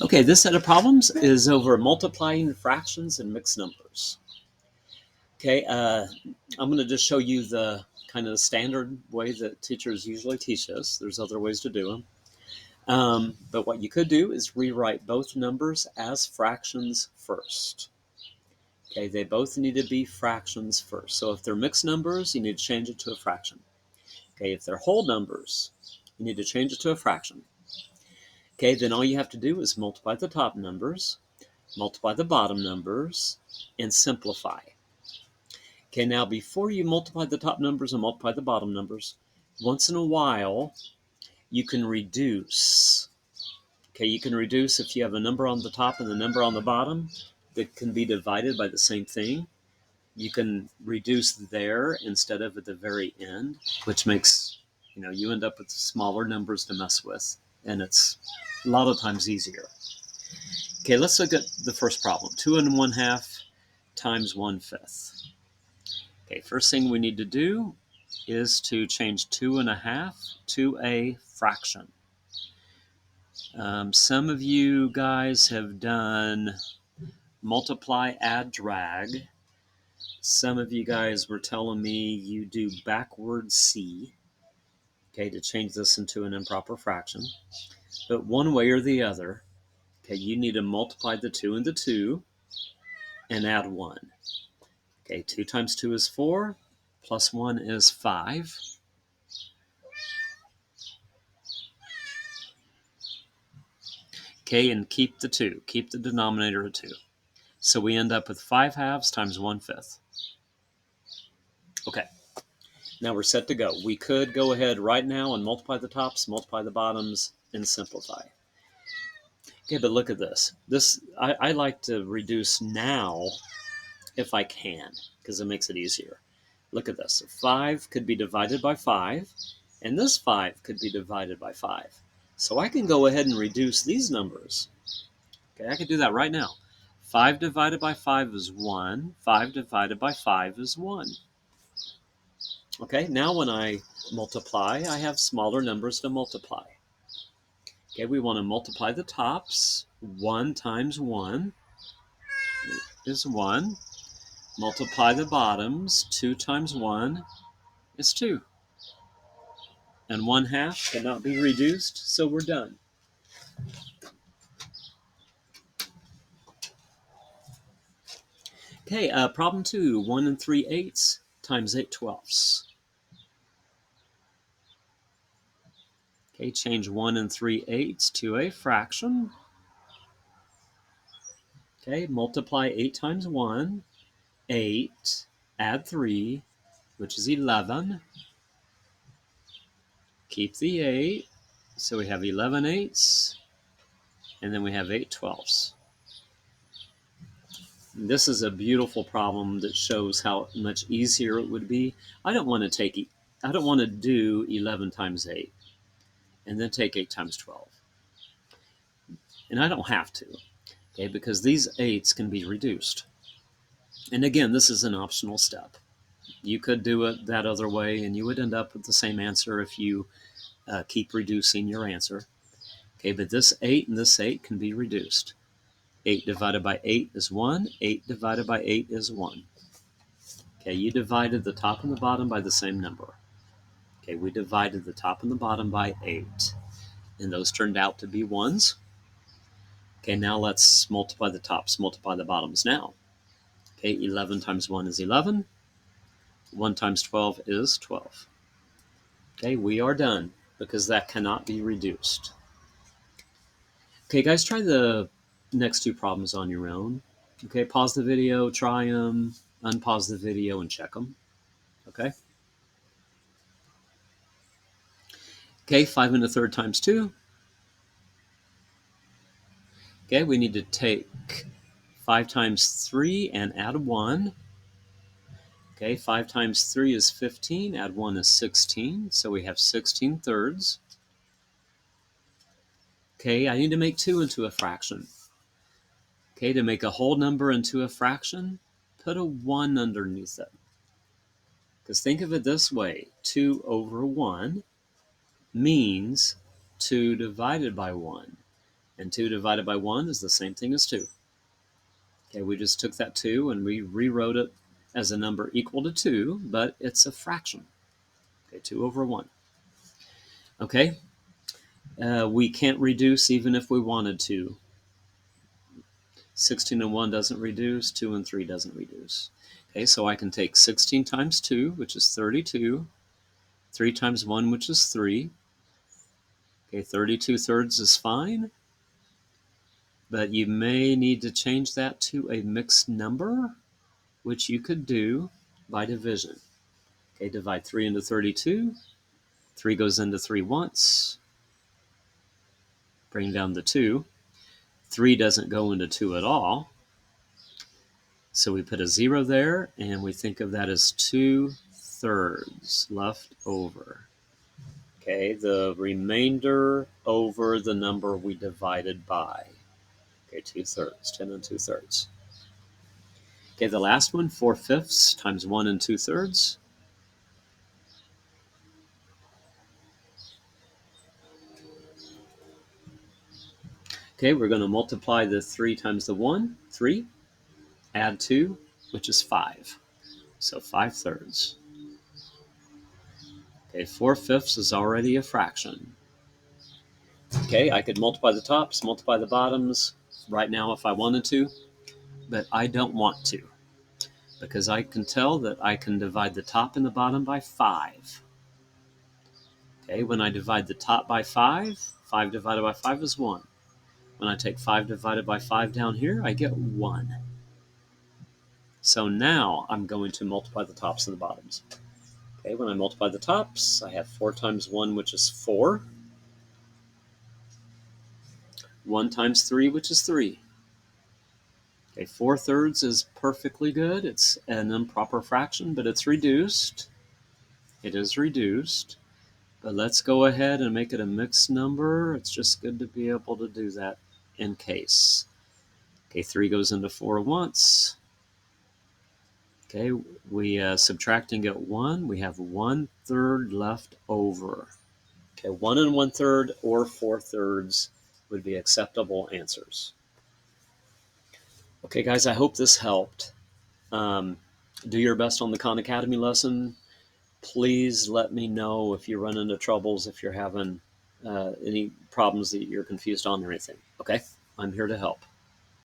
Okay, this set of problems is over multiplying fractions and mixed numbers. Okay, I'm going to just show you the kind of the standard way that teachers usually teach us. There's other ways to do them. But what you could do is rewrite both numbers as fractions first. Okay, they both need to be fractions first. So if they're mixed numbers, you need to change it to a fraction. Okay, if they're whole numbers, you need to change it to a fraction. Okay, then all you have to do is multiply the top numbers, multiply the bottom numbers, and simplify. Okay, now before you multiply the top numbers and multiply the bottom numbers, once in a while, you can reduce. Okay, you can reduce if you have a number on the top and a number on the bottom that can be divided by the same thing. You can reduce there instead of at the very end, which makes, you end up with smaller numbers to mess with, and it's a lot of times easier. Okay, let's look at the first problem. 2 1/2 times 1/5. Okay, first thing we need to do is to change 2 1/2 to a fraction. Some of you guys have done multiply, add, drag. Some of you guys were telling me you do backward C, okay, to change this into an improper fraction. But one way or the other, okay, you need to multiply the 2 and the 2 and add 1. Okay, 2 times 2 is 4, plus 1 is 5. Okay, and keep the 2, keep the denominator at 2. So we end up with 5/2 times 1/5. Okay, now we're set to go. We could go ahead right now and multiply the tops, multiply the bottoms, and simplify. Okay, but look at this. I like to reduce now if I can, because it makes it easier. Look at this. 5 could be divided by 5, and this 5 could be divided by 5. So I can go ahead and reduce these numbers. Okay, I can do that right now. 5 divided by 5 is 1. 5 divided by 5 is 1. Okay, now when I multiply, I have smaller numbers to multiply. Okay, we want to multiply the tops. 1 times 1 is 1. Multiply the bottoms. 2 times 1 is 2. And 1/2 cannot be reduced, so we're done. Okay, problem 2. 1 3/8 times 8/12. Okay, change 1 3/8 to a fraction. Okay, multiply 8 times 1, 8, add 3, which is 11. Keep the 8, so we have 11/8, and then we have 8/12. This is a beautiful problem that shows how much easier it would be. I don't want to do 11 times 8 and then take 8 times 12. And I don't have to, okay, because these 8s can be reduced. And again, this is an optional step. You could do it that other way, and you would end up with the same answer if you keep reducing your answer. Okay, but this 8 and this 8 can be reduced. 8 divided by 8 is 1. 8 divided by 8 is 1. Okay, you divided the top and the bottom by the same number. Okay, we divided the top and the bottom by 8. And those turned out to be 1s. Okay, now let's multiply the tops, multiply the bottoms now. Okay, 11 times 1 is 11. 1 times 12 is 12. Okay, we are done because that cannot be reduced. Okay, guys, try the next two problems on your own. Okay, pause the video, try them, unpause the video, and check them. Okay? Okay, 5 1/3 times 2. Okay, we need to take 5 times 3 and add 1. Okay, 5 times 3 is 15, add 1 is 16, so we have 16/3. Okay, I need to make 2 into a fraction. Okay, to make a whole number into a fraction, put a 1 underneath it. Because think of it this way, 2 over 1 means 2 divided by 1. And 2 divided by 1 is the same thing as 2. Okay, we just took that 2 and we rewrote it as a number equal to 2, but it's a fraction. Okay, 2 over 1. Okay, we can't reduce even if we wanted to. 16 and 1 doesn't reduce, 2 and 3 doesn't reduce. Okay, so I can take 16 times 2, which is 32, 3 times 1, which is 3. Okay, 32 thirds is fine, but you may need to change that to a mixed number, which you could do by division. Okay, divide 3 into 32. 3 goes into 3 once. Bring down the 2. 3 doesn't go into 2 at all. So we put a 0 there, and we think of that as 2/3 left over. Okay, the remainder over the number we divided by. Okay, 2/3, 10 and 2/3. Okay, the last one, 4/5 times 1 and 2/3. Okay, we're going to multiply the 3 times the 1, 3, add 2, which is 5. So 5/3. Okay, 4/5 is already a fraction. Okay, I could multiply the tops, multiply the bottoms right now if I wanted to, but I don't want to because I can tell that I can divide the top and the bottom by 5. Okay, when I divide the top by 5, 5 divided by 5 is 1. When I take 5 divided by 5 down here, I get 1. So now I'm going to multiply the tops and the bottoms. Okay, when I multiply the tops, I have 4 times 1, which is 4. 1 times 3, which is 3. Okay, 4/3 is perfectly good. It's an improper fraction, but it's reduced. It is reduced. But let's go ahead and make it a mixed number. It's just good to be able to do that in case. Okay, 3 goes into 4 once. Okay, we subtract and get 1. We have 1/3 left over. Okay, 1 1/3 or 4/3 would be acceptable answers. Okay, guys, I hope this helped. Do your best on the Khan Academy lesson. Please let me know if you run into troubles, if you're having any problems that you're confused on or anything. Okay, I'm here to help.